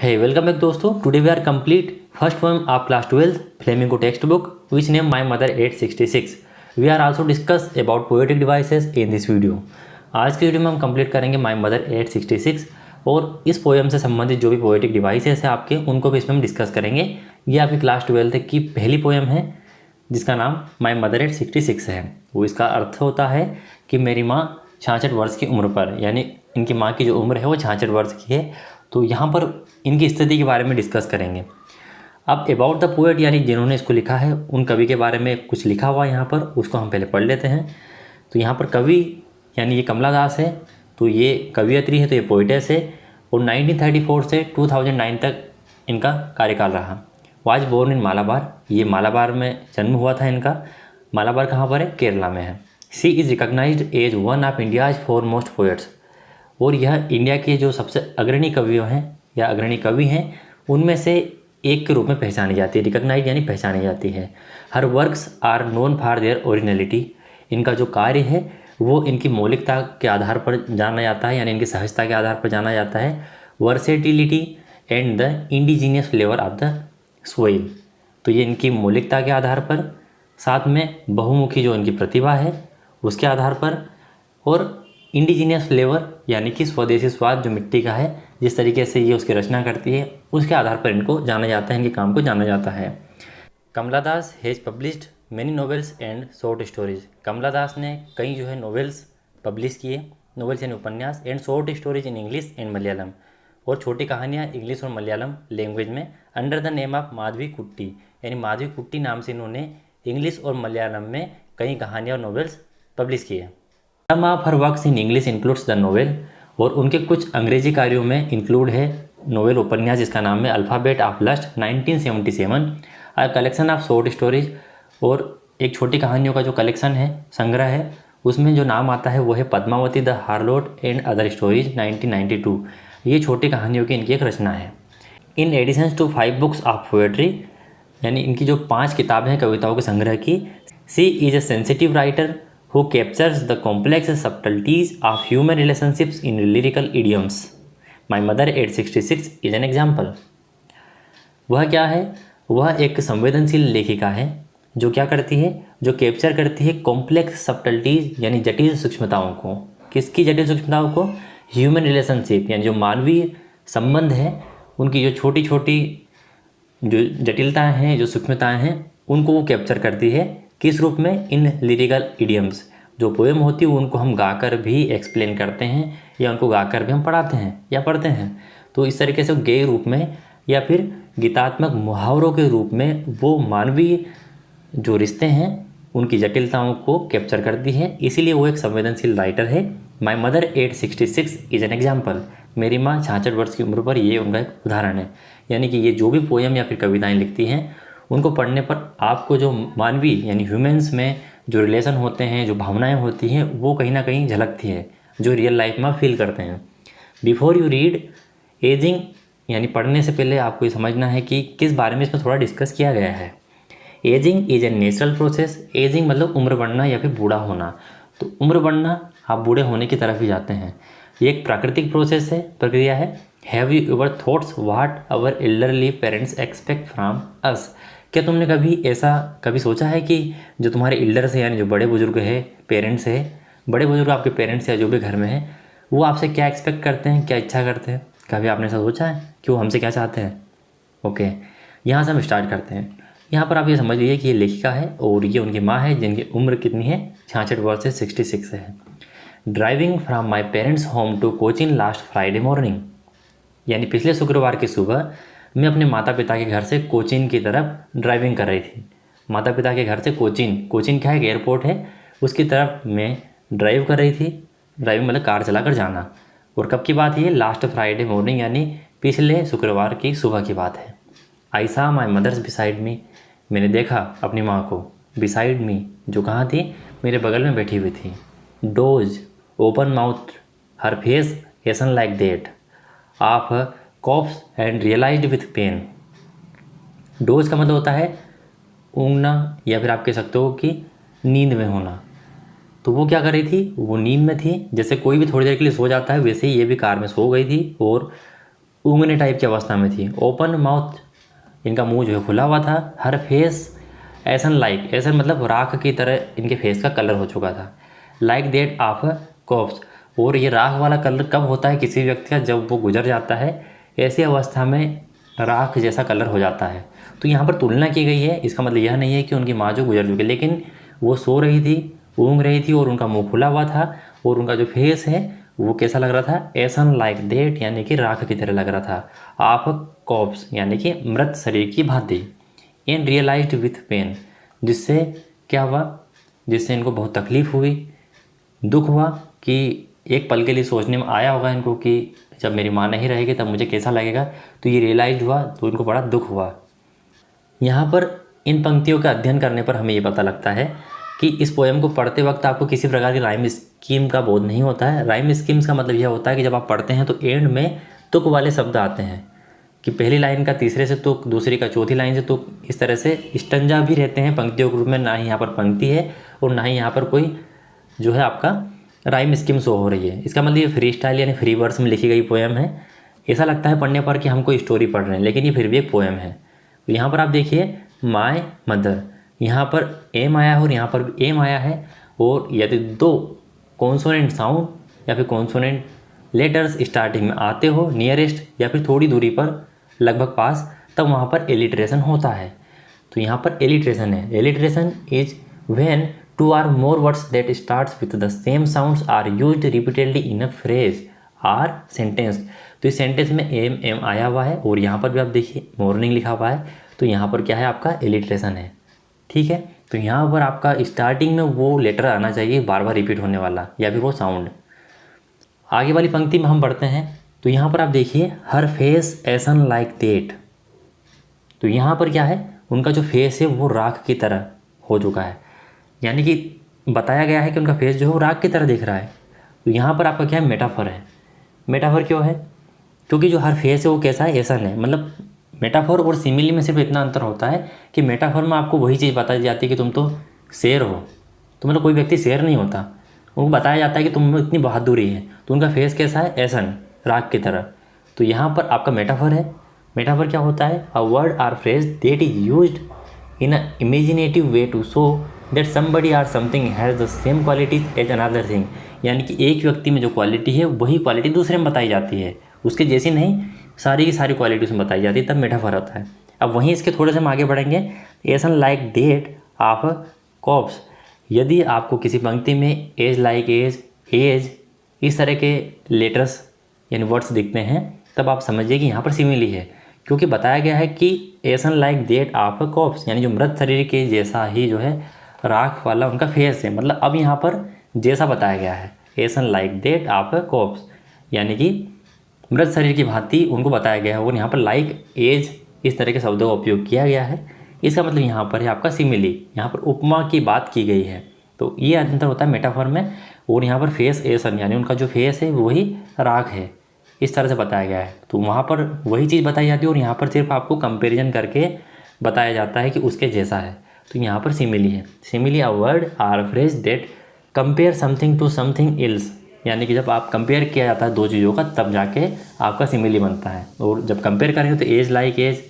Hey, welcome back दोस्तों. Today we are complete first poem of class 12 Flamingo textbook which name My Mother 866. We are also discuss about poetic devices in this video. आज की video में हम complete करेंगे My Mother 866 और इस poem से संबंधित जो भी पोएटिक डिवाइसेस हैं आपके उनको भी इसमें हम डिस्कस करेंगे. ये आपकी क्लास 12 की पहली पोएम है जिसका नाम My Mother 866 है. वो इसका अर्थ होता है कि मेरी माँ 66 वर्ष की उम्र पर, यानी इनकी माँ की जो उम्र है वो 66 वर्ष की है. तो यहाँ पर इनकी स्थिति के बारे में डिस्कस करेंगे. अब अबाउट द पोएट यानी जिन्होंने इसको लिखा है उन कवि के बारे में कुछ लिखा हुआ है यहाँ पर, उसको हम पहले पढ़ लेते हैं. तो यहाँ पर कवि यानी ये कमला दास है, तो ये कवियत्री है, तो ये पोइटेस है और 1934 से 2009 तक इनका कार्यकाल रहा. वाज बोर्न इन मालाबार, ये मालाबार में जन्म हुआ था इनका. मालाबार कहाँ पर है? केरला में है. She is recognised as one of India's foremost poets, और यह इंडिया के जो सबसे अग्रणी कवियों हैं या अग्रणी कवि हैं उनमें से एक के रूप में पहचानी जाती है. रिकॉग्नाइज यानी पहचानी जाती है. Her works are known for their originality, इनका जो कार्य है वो इनकी मौलिकता के आधार पर जाना जाता है, यानी इनकी सहजता के आधार पर जाना जाता है. Versatility and the indigenous flavour of the soil, तो ये इनकी मौलिकता के आधार पर, साथ में बहुमुखी जो इनकी प्रतिभा है उसके आधार पर, और इंडिजीनियस फ्लेवर यानी कि स्वदेशी स्वाद जो मिट्टी का है, जिस तरीके से ये उसकी रचना करती है उसके आधार पर इनको जाना जाता है, इनके काम को जाना जाता है. Kamala Das has published many novels and short stories, Kamala Das ने कई जो है नॉवेल्स पब्लिश किए, नॉवेल्स यानी उपन्यास, and short stories in English and Malayalam, और छोटी कहानियाँ इंग्लिश और मलयालम लैंग्वेज में, under the name of Madhavi कुट्टी, यानी माधवी कुट्टी नाम से इन्होंने इंग्लिश और मलयालम में कई कहानियाँ और नॉवेल्स पब्लिश किए. Some of her works in English includes the novel, और उनके कुछ अंग्रेजी कार्यों में इंक्लूड है नोवेल उपन्यास जिसका नाम है alphabet of lust 1977, a collection of short stories, और एक छोटी कहानियों का जो कलेक्शन है, संग्रह है, उसमें जो नाम आता है वो है Padmavati the harlot and other stories 1992. ये छोटी कहानियों की इनकी एक रचना है. In addition to 5 books of poetry, यानी इनकी जो 5 किताबें हैं कविताओं के संग्रह की. She is a sensitive writer who captures the complex subtleties of human relationships in lyrical idioms. My Mother 866 is an example. वह क्या है? वह एक संवेदनशील लेखिका है जो क्या करती है, जो कैप्चर करती है कॉम्प्लेक्स सब्टल्टीज यानी जटिल सूक्ष्मताओं को. किसकी जटिल सूक्ष्मताओं को? ह्यूमन रिलेशनशिप, यानी जो मानवीय संबंध है उनकी जो छोटी छोटी जो जटिलताएँ हैं, जो सूक्ष्मताएँ हैं, उनको वो कैप्चर करती है. किस रूप में? इन लिरिकल इडियम्स, जो पोएम होती है उनको हम गाकर भी एक्सप्लेन करते हैं या उनको गाकर भी हम पढ़ाते हैं या पढ़ते हैं. तो इस तरीके से गेय रूप में या फिर गीतात्मक मुहावरों के रूप में वो मानवीय जो रिश्ते हैं उनकी जटिलताओं को कैप्चर करती है. इसीलिए वो एक संवेदनशील राइटर है. My mother 866 is an example, मेरी माँ 66 वर्ष की उम्र पर, ये उनका एक उदाहरण है. यानी कि ये जो भी पोएम या फिर कविताएँ लिखती हैं उनको पढ़ने पर आपको जो मानवीय यानी ह्यूमंस में जो रिलेशन होते हैं, जो भावनाएं होती हैं, वो कहीं ना कहीं झलकती है, जो रियल लाइफ में फील करते हैं. बिफोर यू रीड एजिंग, यानी पढ़ने से पहले आपको ये समझना है कि किस बारे में इसमें थोड़ा डिस्कस किया गया है. Ageing is a natural process, ageing मतलब उम्र बढ़ना या फिर बूढ़ा होना. तो उम्र बढ़ना, आप बूढ़े होने की तरफ ही जाते हैं. ये एक प्राकृतिक प्रोसेस है, प्रक्रिया है. Have you ever thoughts what our elderly parents expect from us, क्या तुमने कभी सोचा है कि जो तुम्हारे एल्डर्स हैं यानी जो बड़े बुजुर्ग है, पेरेंट्स है, बड़े बुजुर्ग आपके पेरेंट्स या जो भी घर में हैं, वो आपसे क्या एक्सपेक्ट करते हैं, क्या इच्छा करते हैं? कभी आपने ऐसा सोचा है कि वो हमसे क्या चाहते हैं? ओके, यहाँ से हम स्टार्ट करते हैं. यहाँ पर आप ये समझ लीजिए कि ये लेखिका है और ये उनकी माँ है जिनकी उम्र कितनी है? 66 वर्ष से 66 है. Driving from my parents home to Cochin last Friday morning, यानी पिछले शुक्रवार की सुबह मैं अपने माता पिता के घर से कोचीन की तरफ ड्राइविंग कर रही थी. माता पिता के घर से कोचीन क्या है? एयरपोर्ट है, उसकी तरफ मैं ड्राइव कर रही थी. ड्राइविंग मतलब कार चला कर जाना. और कब की बात है ये? लास्ट फ्राइडे मॉर्निंग, यानी पिछले शुक्रवार की सुबह की बात है. आई सा माई मदर्स बिसाइड मी, मैंने देखा अपनी माँ को. बिसाइड मी, जो कहाँ थी? मेरे बगल में बैठी हुई थी. Doze, open mouth, her face ashen like that of corpse and realised with pain. Doze का मतलब होता है ऊँघना या फिर आप कह सकते हो कि नींद में होना. तो वो क्या कर रही थी? वो नींद में थी. जैसे कोई भी थोड़ी देर के लिए सो जाता है वैसे ही ये भी कार में सो गई थी और ऊँगने टाइप की अवस्था में थी। ओपन माउथ, इनका मुंह जो है खुला हुआ था। हर फेस एसन लाइक, एसन मतलब राख की तरह इनके फेस का कलर हो चुका था। लाइक दैट ऑफ कॉप्स, और ये राख वाला कलर कब होता है किसी व्यक्ति का, जब वो गुजर जाता है, ऐसी अवस्था में राख जैसा कलर हो जाता है। तो यहाँ पर तुलना की गई है, इसका मतलब यह नहीं है कि उनकी माँ जो गुजर चुकी, लेकिन वो सो रही थी, ऊँग रही थी और उनका मुंह खुला हुआ था और उनका जो फेस है वो कैसा लग रहा था, एसन लाइक दैट यानी कि राख की तरह लग रहा था। ऑफ कॉप्स यानी कि मृत शरीर की भांति। इन रियलाइज्ड विथ पेन, जिससे क्या हुआ, जिससे इनको बहुत तकलीफ़ हुई, दुख हुआ, कि एक पल के लिए सोचने में आया होगा इनको कि जब मेरी माँ नहीं रहेगी तब मुझे कैसा लगेगा। तो ये रियलाइज हुआ तो इनको बड़ा दुख हुआ। यहाँ पर इन पंक्तियों का अध्ययन करने पर हमें ये पता लगता है कि इस पोएम को पढ़ते वक्त आपको किसी प्रकार की राइम स्कीम का बोध नहीं होता है। राइम स्कीम्स का मतलब यह होता है कि जब आप पढ़ते हैं तो एंड में तुक वाले शब्द आते हैं, कि पहली लाइन का तीसरे से तुक, दूसरी का चौथी लाइन से तुक, इस तरह से स्टंजा भी रहते हैं पंक्तियों के रूप में। ना ही यहाँ पर पंक्ति है और ना ही यहाँ पर कोई जो है आपका राइम स्कीम शो हो रही है। इसका मतलब ये फ्री स्टाइल यानी फ्री वर्ड्स में लिखी गई पोएम है। ऐसा लगता है पढ़ने पर कि हम कोई स्टोरी पढ़ रहे हैं, लेकिन ये फिर भी एक पोएम है। तो यहाँ पर आप देखिए माय मदर, यहाँ पर एम आया है और यहाँ पर भी एम आया है, और यदि दो कॉन्सोनेंट साउंड या फिर कॉन्सोनेंट लेटर्स स्टार्टिंग में आते हो नियरेस्ट या फिर थोड़ी दूरी पर लगभग पास, तब वहाँ पर एलिट्रेशन होता है। तो यहाँ पर एलिट्रेशन है। Alliteration is when two or more words that starts with the same sounds are used repeatedly in a phrase or sentence. तो इस सेंटेंस में एम एम आया हुआ है और यहाँ पर भी आप देखिए मॉर्निंग लिखा हुआ है, तो यहाँ पर क्या है आपका एलिट्रेशन है। ठीक है, तो यहाँ पर आपका स्टार्टिंग में वो लेटर आना चाहिए बार बार रिपीट होने वाला या फिर वो साउंड। आगे वाली पंक्ति में हम पढ़ते हैं, तो यहाँ पर आप देखिए हर फेस एसन लाइक दैट। तो यहाँ पर क्या है, उनका जो फेस है वो राख की तरह हो चुका है, यानी कि बताया गया है कि उनका फेस जो है वो राख की तरह दिख रहा है। तो यहाँ पर आपका क्या है, मेटाफर है। मेटाफर क्यों है, क्योंकि जो हर फेस है वो कैसा है, एसन है। मतलब मेटाफर और सिमिली में सिर्फ इतना अंतर होता है कि मेटाफर में आपको वही चीज़ बताई जाती है कि तुम तो शेर हो, तो मतलब कोई व्यक्ति शेर नहीं होता, उनको बताया जाता है कि तुम में इतनी बहादुरी है। तो उनका फेस कैसा है, एसन, राख की तरह। तो यहाँ पर आपका मेटाफर है। मेटाफर क्या होता है, a word or phrase that is used in a imaginative way to show that somebody or something has the same qualities as another thing. यानी कि एक व्यक्ति में जो क्वालिटी है वही क्वालिटी दूसरे में बताई जाती है, उसके जैसी नहीं, सारी की सारी क्वालिटी उसमें बताई जाती है, तब मेटाफर होता है। अब वहीं इसके थोड़े से हम आगे बढ़ेंगे। एसन लाइक डेट ऑफ कॉप्स, यदि आपको किसी पंक्ति में एज लाइक एज, एज इस तरह के लेटर्स यानी वर्ड्स दिखते हैं, तब आप समझिए कि यहाँ पर सिमिली है, क्योंकि बताया गया है कि एसन लाइक डेट ऑफ कॉप्स यानी जो मृत शरीर के जैसा ही जो है राख वाला उनका फेस है। मतलब अब यहाँ पर जैसा बताया गया है, एसन लाइक डेट ऑफ कॉप्स यानी कि मृत शरीर की भांति उनको बताया गया है, और यहाँ पर लाइक एज इस तरह के शब्दों का उपयोग किया गया है। इसका मतलब यहाँ पर है आपका सिमिली, यहाँ पर उपमा की बात की गई है। तो ये अंतर होता है मेटाफर में। और यहाँ पर फेस एसन यानी उनका जो फेस है वही राख है, इस तरह से बताया गया है। तो वहाँ पर वही चीज़ बताई जाती है और यहाँ पर सिर्फ आपको कंपेरिजन करके बताया जाता है कि उसके जैसा है। तो यहाँ पर सिमिली है। Simile a word or phrase that compare something to something else, यानी कि जब आप कंपेयर किया जाता है दो चीज़ों का तब जाके आपका सिमिली बनता है। और जब कंपेयर करेंगे तो एज लाइक एज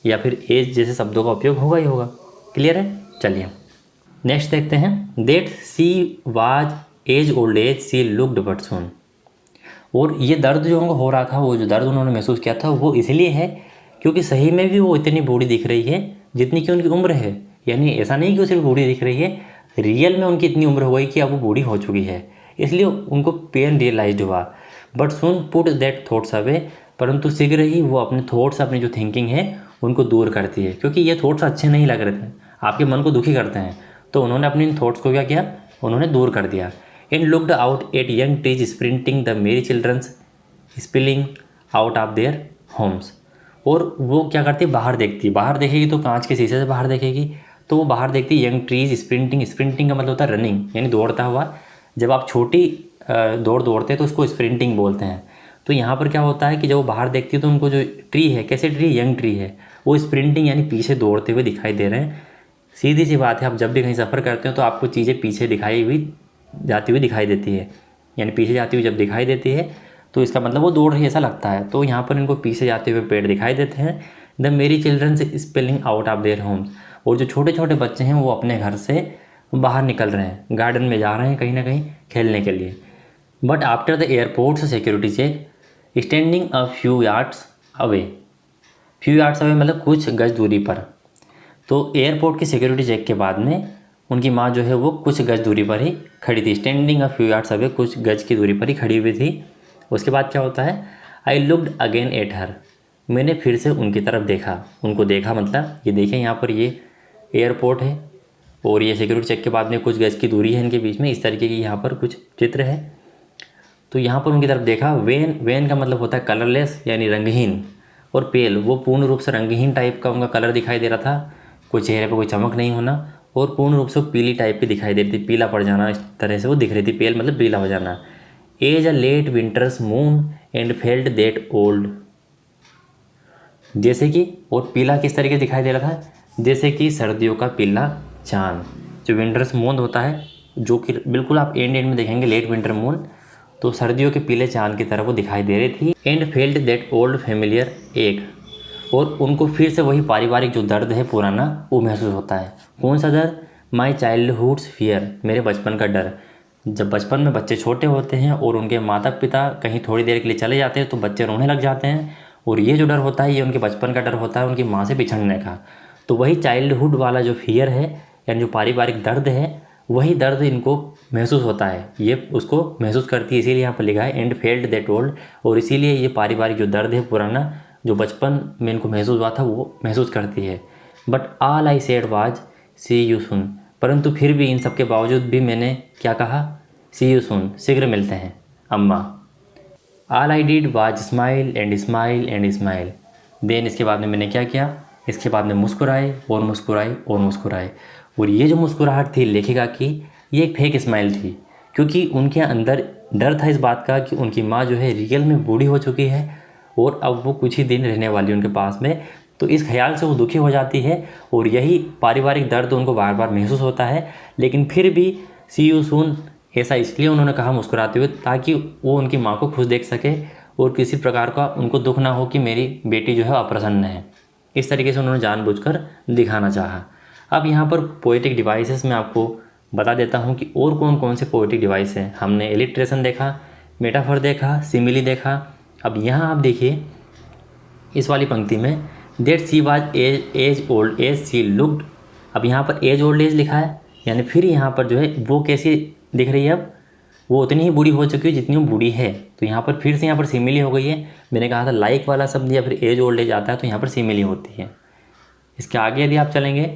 या फिर एज जैसे शब्दों का उपयोग होगा ही होगा। क्लियर है, चलिए नेक्स्ट देखते हैं। That she was as old as she looked but soon. और ये दर्द जो उनको हो रहा था, वो जो दर्द उन्होंने महसूस किया था वो इसलिए है क्योंकि सही में भी वो इतनी बूढ़ी दिख रही है जितनी कि उनकी उम्र है। यानी ऐसा नहीं कि वो सिर्फ बूढ़ी दिख रही है, रियल में उनकी इतनी उम्र हो गई कि अब वो बूढ़ी हो चुकी है, इसलिए उनको पेन रियलाइज हुआ। But soon put that thoughts away, परंतु शीघ्र ही वो अपने थॉट्स, अपनी जो थिंकिंग है उनको दूर करती है, क्योंकि ये थॉट्स अच्छे नहीं लग रहे थे, आपके मन को दुखी करते हैं। तो उन्होंने अपने इन थॉट्स को क्या किया, उन्होंने दूर कर दिया। And looked out at young trees sprinting the merry children's spilling out of their homes. और वो क्या करती है, बाहर देखती है। बाहर देखेगी तो कांच के शीशे से बाहर देखेगी, तो वो बाहर देखती है यंग ट्रीज स्प्रिंटिंग। स्प्रिंटिंग का मतलब होता है रनिंग यानी दौड़ता हुआ। जब आप छोटी दौड़ दौड़ते हैं तो उसको स्प्रिंटिंग बोलते हैं। तो यहाँ पर क्या होता है कि जब वो बाहर देखती है तो उनको जो ट्री है, कैसे ट्री, यंग ट्री है, वो स्प्रिंटिंग यानी पीछे दौड़ते हुए दिखाई दे रहे हैं। सीधी सी बात है, आप जब भी कहीं सफ़र करते हो तो आपको चीज़ें पीछे दिखाई हुई जाती हुई दिखाई देती है, यानी पीछे जाती हुई जब दिखाई देती है तो इसका मतलब वो दौड़ रही है ऐसा लगता है। तो यहाँ पर इनको पीछे जाते हुए पेड़ दिखाई देते हैं। द मेरी children spelling out of their homes, और जो छोटे छोटे बच्चे हैं वो अपने घर से बाहर निकल रहे हैं, गार्डन में जा रहे हैं कहीं ना कहीं खेलने के लिए। But after the airport security check standing a few yards away, few yards away मतलब कुछ गज दूरी पर। तो एयरपोर्ट की सिक्योरिटी चेक के बाद में उनकी माँ जो है वो कुछ गज दूरी पर ही खड़ी थी। Standing a few yards away, कुछ गज की दूरी पर ही खड़ी हुई थी। उसके बाद क्या होता है, I looked again at her, मैंने फिर से उनकी तरफ देखा। उनको देखा मतलब ये देखें यहाँ पर ये एयरपोर्ट है और ये सिक्योरिटी चेक के बाद में कुछ गज की दूरी है इनके बीच में, इस तरीके की यहाँ पर कुछ चित्र है। तो यहाँ पर उनकी तरफ देखा। वेन, वेन का मतलब होता है कलरलेस यानी रंगहीन, और पेल वो पूर्ण रूप से रंगहीन टाइप का उनका कलर दिखाई दे रहा था, कोई चेहरे पर कोई चमक नहीं होना, और पूर्ण रूप से पीली टाइप की दिखाई दे रही थी, पीला पड़ जाना, इस तरह से वो दिख रही थी। पेल मतलब पीला हो जाना। As a late winter's moon and felt that old, जैसे कि, और पीला किस तरीके दिखाई दे रहा था, जैसे कि सर्दियों का पीला चांद। जो विंटर्स मून होता है, जो कि बिल्कुल आप एंड में देखेंगे लेट विंटर मून, तो सर्दियों के पीले चांद की तरह वो दिखाई दे रही थी। And felt that old familiar एक, और उनको फिर से वही पारिवारिक जो दर्द है पुराना वो महसूस होता है। कौन सा दर्द, माई चाइल्डहुड्स फियर, मेरे बचपन का डर। जब बचपन में बच्चे छोटे होते हैं और उनके माता पिता कहीं थोड़ी देर के लिए चले जाते हैं तो बच्चे रोने लग जाते हैं, और ये जो डर होता है ये उनके बचपन का डर होता है, उनकी माँ से बिछड़ने का। तो वही चाइल्डहुड वाला जो फियर है यानी जो पारिवारिक दर्द है, वही दर्द इनको महसूस होता है, ये उसको महसूस करती है, इसीलिए यहाँ पर लिखा है एंड फेल्ट दैट ओल्ड, और इसीलिए ये पारिवारिक जो दर्द है पुराना जो बचपन में इनको महसूस हुआ था वो महसूस करती है। But all I said was see you soon, परंतु फिर भी इन सब के बावजूद भी मैंने क्या कहा, सी यू सून, शीघ्र मिलते हैं अम्मा। All I did was smile and smile and smile, then इसके बाद में मैंने क्या किया, इसके बाद में मुस्कुराए और मुस्कुराए और मुस्कुराए। और ये जो मुस्कुराहट थी लेखिका की, ये एक फेक स्माइल थी, क्योंकि उनके अंदर डर था इस बात का कि उनकी माँ जो है रियल में बूढ़ी हो चुकी है और अब वो कुछ ही दिन रहने वाली उनके पास में। तो इस ख्याल से वो दुखी हो जाती है और यही पारिवारिक दर्द उनको बार बार महसूस होता है। लेकिन फिर भी सी यू सून ऐसा इसलिए उन्होंने कहा मुस्कुराते हुए ताकि वो उनकी माँ को खुश देख सके और किसी प्रकार का उनको दुख ना हो कि मेरी बेटी जो है अप्रसन्न है। इस तरीके से उन्होंने जानबूझकर दिखाना चाहा। अब यहाँ पर पोएटिक डिवाइसेस में आपको बता देता हूँ कि और कौन कौन से पोएटिक डिवाइस हैं। हमने इलिट्रेशन देखा, मेटाफर देखा, सिमिली देखा। अब यहाँ आप देखिए इस वाली पंक्ति में that she was as old as she looked, अब यहाँ पर एज ओल्ड एज लिखा है, यानी फिर यहाँ पर जो है वो कैसी दिख रही है, अब वो उतनी ही बूढ़ी हो चुकी है जितनी वो बूढ़ी है। तो यहाँ पर फिर से यहाँ पर सिमिली हो गई है। मैंने कहा था लाइक वाला शब्द या फिर एज ओल्ड एज आता है तो यहाँ पर सिमिली होती है। इसके आगे यदि आप चलेंगे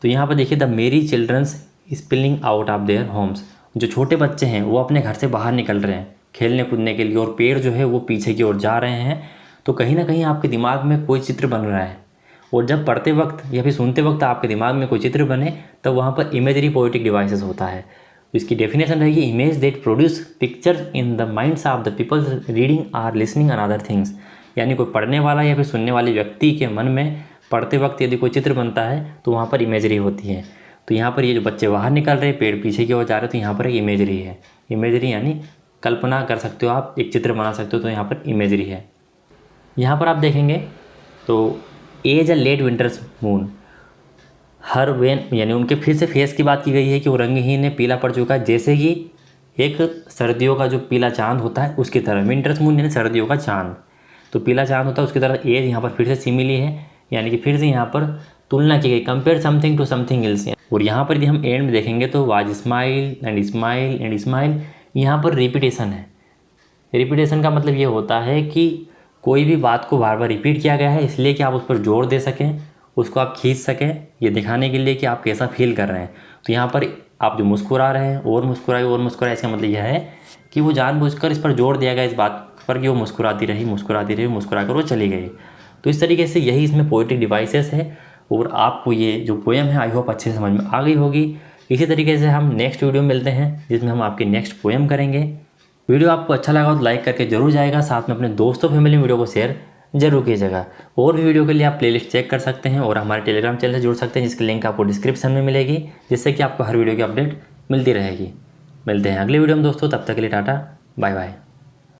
तो यहाँ पर देखिए the merry children's spilling out of their homes, जो छोटे बच्चे हैं वो अपने घर से बाहर निकल रहे हैं खेलने कूदने के लिए और पेड़ जो है वो पीछे की ओर जा रहे हैं। तो कहीं ना कहीं आपके दिमाग में कोई चित्र बन रहा है, और जब पढ़ते वक्त या फिर सुनते वक्त आपके दिमाग में कोई चित्र बने तब वहाँ पर इमेजरी पोएटिक डिवाइसेस होता है। तो इसकी डेफिनेशन रहेगी image that produce pictures in the minds of the people reading or listening and other things, यानी कोई पढ़ने वाला या फिर सुनने वाले व्यक्ति के मन में पढ़ते वक्त यदि कोई चित्र बनता है तो वहाँ पर इमेजरी होती है। तो यहाँ पर ये जो बच्चे बाहर निकल रहे हैं पेड़ पीछे की ओर जा रहे हैं तो यहाँ पर एक इमेजरी है। इमेजरी यानी कल्पना कर सकते हो आप, एक चित्र बना सकते हो, तो यहाँ पर इमेजरी है। यहाँ पर आप देखेंगे तो as a late winter's moon, her wan यानी उनके फिर से फेस की बात की गई है कि वो रंगहीन है, पीला पड़ चुका है, जैसे कि एक सर्दियों का जो पीला चांद होता है उसकी तरह। विंटर्स मून यानी सर्दियों का चांद, तो पीला चांद होता है उसकी तरह एज यहाँ पर फिर से सिमिली है, यानी कि फिर से यहाँ पर तुलना की गई, compare something to something else. और यहाँ पर यदि हम एंड में देखेंगे तो was smile and smile and smile, यहाँ पर रिपीटेशन है। रिपीटेशन का मतलब ये होता है कि कोई भी बात को बार बार रिपीट किया गया है इसलिए कि आप उस पर जोर दे सकें, उसको आप खींच सकें, ये दिखाने के लिए कि आप कैसा फील कर रहे हैं। तो यहाँ पर आप जो मुस्कुरा रहे हैं और मुस्कुराए, इसका मतलब यह है कि वो जानबूझकर इस पर जोर दिया गया इस बात पर कि वो मुस्कुराती रही, मुस्कुरा कर वो चली गई। तो इस तरीके से यही इसमें पोएटिक डिवाइसेस है और आपको ये जो पोएम है आई होप अच्छे से समझ में आ गई होगी। इसी तरीके से हम नेक्स्ट वीडियो में मिलते हैं जिसमें हम आपकी नेक्स्ट पोएम करेंगे। वीडियो आपको अच्छा लगा तो लाइक करके जरूर जाएगा, साथ में अपने दोस्तों फैमिली वीडियो को शेयर जरूर कीजिएगा। और भी वीडियो के लिए आप प्लेलिस्ट चेक कर सकते हैं और हमारे टेलीग्राम चैनल से जुड़ सकते हैं जिसकी लिंक आपको डिस्क्रिप्शन में मिलेगी, जिससे कि आपको हर वीडियो की अपडेट मिलती रहेगी। मिलते हैं अगले वीडियो में दोस्तों, तब तक के लिए टाटा बाय बाय।